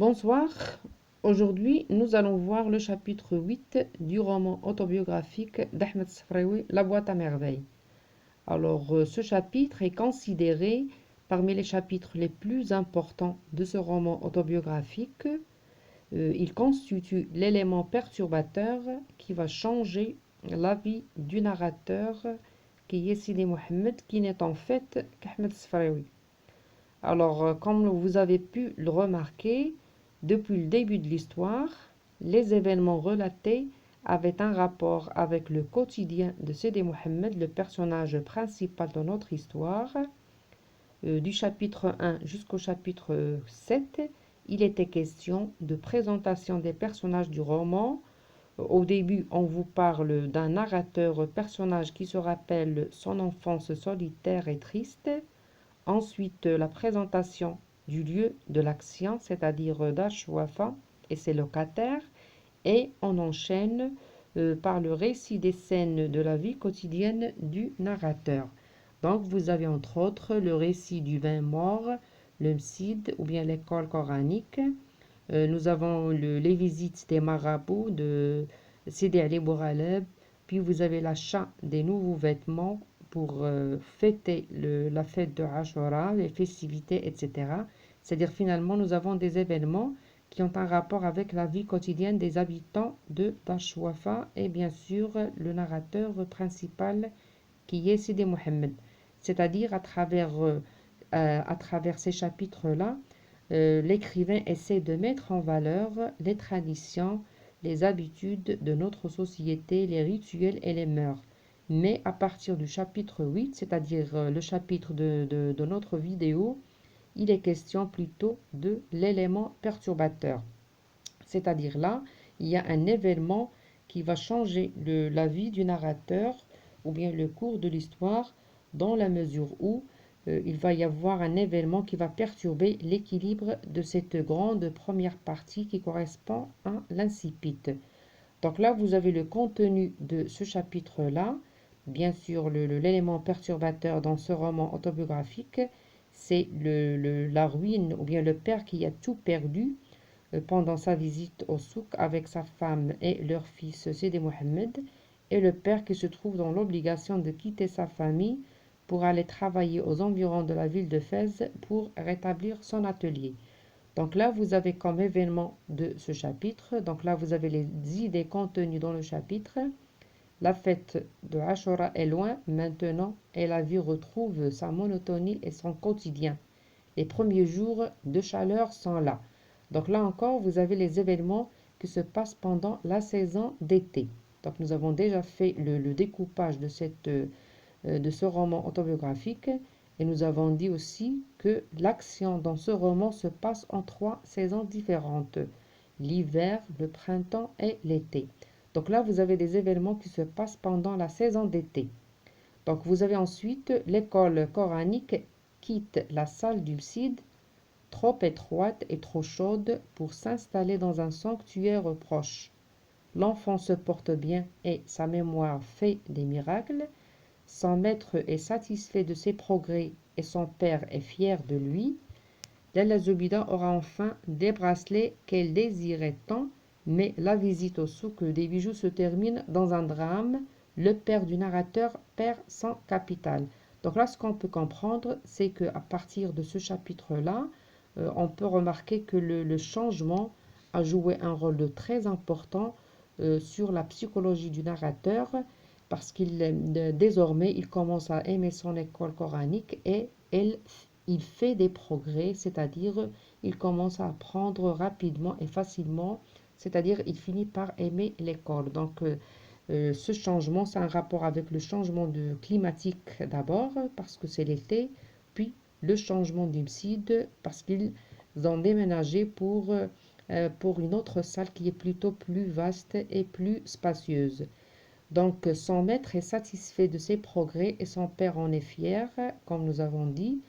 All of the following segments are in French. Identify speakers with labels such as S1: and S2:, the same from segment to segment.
S1: Bonsoir, aujourd'hui nous allons voir le chapitre 8 du roman autobiographique d'Ahmed Sfraoui, La boîte à merveilles. Alors ce chapitre est considéré parmi les chapitres les plus importants de ce roman autobiographique. Il constitue l'élément perturbateur qui va changer la vie du narrateur qui est Sidi Mohammed, qui n'est en fait qu'Ahmed Sfraoui. Alors, comme vous avez pu le remarquer, depuis le début de l'histoire, les événements relatés avaient un rapport avec le quotidien de Sidi Mohammed, le personnage principal de notre histoire. Du chapitre 1 jusqu'au chapitre 7, il était question de présentation des personnages du roman. Au début, on vous parle d'un narrateur personnage qui se rappelle son enfance solitaire et triste. Ensuite, la présentation du lieu de l'action, c'est-à-dire d'Ashwafa et ses locataires, et on enchaîne par le récit des scènes de la vie quotidienne du narrateur. Donc, vous avez entre autres le récit du vin mort, le msid ou bien l'école coranique. Nous avons les visites des marabouts de Sidi Ali Bouraleb, puis vous avez l'achat des nouveaux vêtements pour fêter la fête de Ashura, les festivités, etc. C'est-à-dire finalement, nous avons des événements qui ont un rapport avec la vie quotidienne des habitants de Tashwafa et bien sûr le narrateur principal qui est Sidi Mohammed. C'est-à-dire à travers ces chapitres-là, l'écrivain essaie de mettre en valeur les traditions, les habitudes de notre société, les rituels et les mœurs. Mais à partir du chapitre 8, c'est-à-dire le chapitre de notre vidéo, il est question plutôt de l'élément perturbateur. C'est-à-dire là, il y a un événement qui va changer la vie du narrateur ou bien le cours de l'histoire dans la mesure où il va y avoir un événement qui va perturber l'équilibre de cette grande première partie qui correspond à l'incipit. Donc là, vous avez le contenu de ce chapitre-là. Bien sûr, l'élément perturbateur dans ce roman autobiographique, c'est la ruine ou bien le père qui a tout perdu pendant sa visite au souk avec sa femme et leur fils Sidi Mohammed, et le père qui se trouve dans l'obligation de quitter sa famille pour aller travailler aux environs de la ville de Fès pour rétablir son atelier. Donc là, vous avez comme événement de ce chapitre, donc là, vous avez les idées contenues dans le chapitre. La fête de Ashura est loin maintenant et la vie retrouve sa monotonie et son quotidien. Les premiers jours de chaleur sont là. Donc là encore, vous avez les événements qui se passent pendant la saison d'été. Donc nous avons déjà fait le découpage de ce roman autobiographique et nous avons dit aussi que l'action dans ce roman se passe en 3 saisons différentes, l'hiver, le printemps et l'été. Donc là, vous avez des événements qui se passent pendant la saison d'été. Donc vous avez ensuite l'école coranique quitte la salle du Cid, trop étroite et trop chaude pour s'installer dans un sanctuaire proche. L'enfant se porte bien et sa mémoire fait des miracles. Son maître est satisfait de ses progrès et son père est fier de lui. Lalla Zobida aura enfin des bracelets qu'elle désirait tant, mais la visite au souk des bijoux se termine dans un drame. Le père du narrateur perd son capital. Donc là, ce qu'on peut comprendre, c'est qu'à partir de ce chapitre-là, on peut remarquer que le changement a joué un rôle très important sur la psychologie du narrateur parce qu'il désormais il commence à aimer son école coranique et il fait des progrès, c'est-à-dire il commence à apprendre rapidement et facilement, c'est-à-dire il finit par aimer l'école. Donc ce changement, c'est un rapport avec le changement climatique d'abord, parce que c'est l'été, puis le changement du site, parce qu'ils ont déménagé pour une autre salle qui est plutôt plus vaste et plus spacieuse. Donc son maître est satisfait de ses progrès et son père en est fier, comme nous avons dit.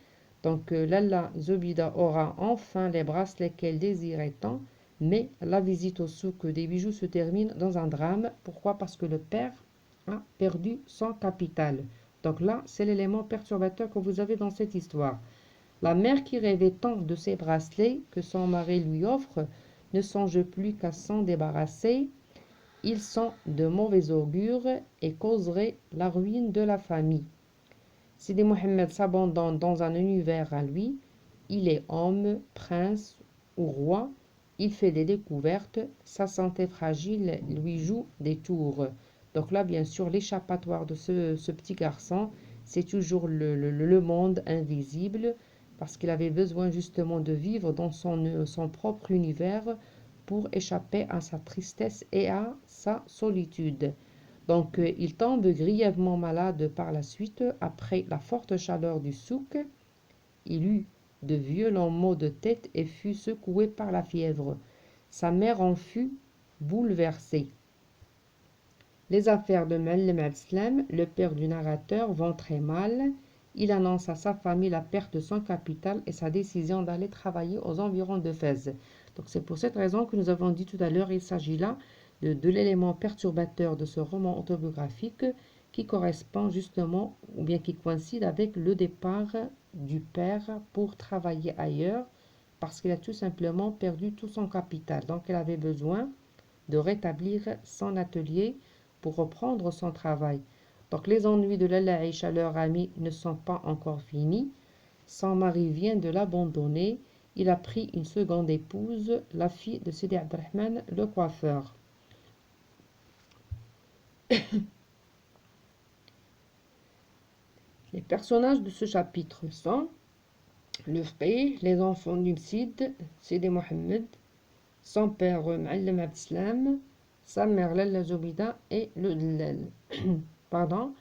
S1: Donc Lalla Zobida aura enfin les bracelets qu'elle désirait tant, mais la visite au souk des bijoux se termine dans un drame. Pourquoi? Parce que le père a perdu son capital. Donc là, c'est l'élément perturbateur que vous avez dans cette histoire. La mère qui rêvait tant de ces bracelets que son mari lui offre ne songe plus qu'à s'en débarrasser. Ils sont de mauvais augure et causeraient la ruine de la famille. Sidi Mohammed s'abandonne dans un univers à lui. Il est homme, prince ou roi. Il fait des découvertes. Sa santé fragile lui joue des tours. Donc là, bien sûr, l'échappatoire de ce petit garçon, c'est toujours le monde invisible, parce qu'il avait besoin justement de vivre dans son propre univers pour échapper à sa tristesse et à sa solitude. Donc, il tombe grièvement malade par la suite. Après la forte chaleur du souk, il eut de violents maux de tête et fut secoué par la fièvre. Sa mère en fut bouleversée. Les affaires de Muallim al-Islam, le père du narrateur, vont très mal. Il annonce à sa famille la perte de son capital et sa décision d'aller travailler aux environs de Fès. Donc c'est pour cette raison que nous avons dit tout à l'heure, il s'agit là de l'élément perturbateur de ce roman autobiographique qui correspond justement, ou bien qui coïncide avec le départ du père pour travailler ailleurs, parce qu'il a tout simplement perdu tout son capital. Donc il avait besoin de rétablir son atelier pour reprendre son travail. Donc les ennuis de Lalla Aïcha, leur amie, ne sont pas encore finis. Son mari vient de l'abandonner. Il a pris une seconde épouse, la fille de Sidi Abdelrahman, le coiffeur. Les personnages de ce chapitre sont le frère, les enfants du Sidi Mohammed, son père Muallim Abdeslam, sa mère Lalla Zoubida et le Dlal. Pardon.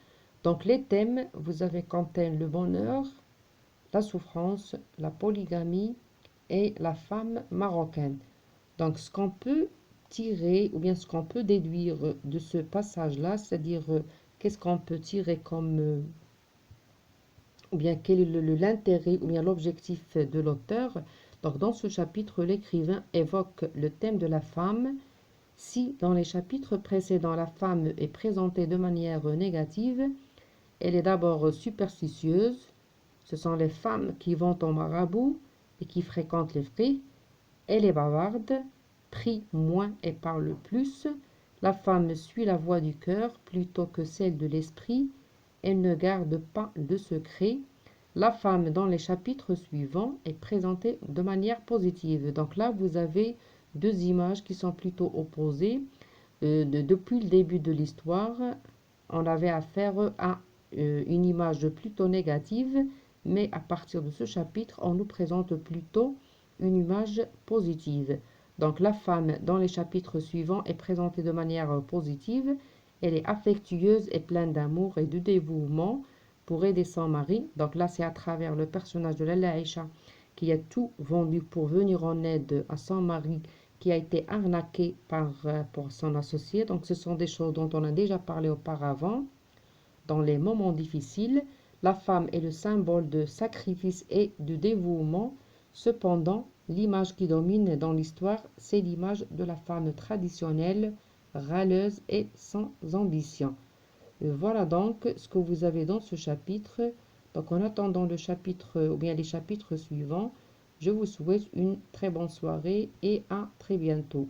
S1: Donc les thèmes, vous avez comme thème le bonheur, la souffrance, la polygamie et la femme marocaine. Donc ce qu'on peut tirer ou bien ce qu'on peut déduire de ce passage-là, c'est-à-dire qu'est-ce qu'on peut tirer comme ou bien quel est l'intérêt ou bien l'objectif de l'auteur. Donc dans ce chapitre, l'écrivain évoque le thème de la femme. Si dans les chapitres précédents, la femme est présentée de manière négative, elle est d'abord superstitieuse. Ce sont les femmes qui vont au marabout et qui fréquentent les frais. Elle est bavarde, prie moins et parle plus. La femme suit la voie du cœur plutôt que celle de l'esprit. Elle ne garde pas de secret. La femme dans les chapitres suivants est présentée de manière positive. Donc là, vous avez deux images qui sont plutôt opposées. Depuis le début de l'histoire, on avait affaire à une image plutôt négative, mais à partir de ce chapitre, on nous présente plutôt une image positive. Donc la femme dans les chapitres suivants est présentée de manière positive. Elle est affectueuse et pleine d'amour et de dévouement pour aider son mari. Donc là, c'est à travers le personnage de Lalla Aïcha qui a tout vendu pour venir en aide à son mari qui a été arnaqué pour son associé. Donc ce sont des choses dont on a déjà parlé auparavant. Dans les moments difficiles, la femme est le symbole de sacrifice et de dévouement. Cependant, l'image qui domine dans l'histoire, c'est l'image de la femme traditionnelle, râleuse et sans ambition. Voilà donc ce que vous avez dans ce chapitre. Donc en attendant le chapitre ou bien les chapitres suivants, je vous souhaite une très bonne soirée et à très bientôt.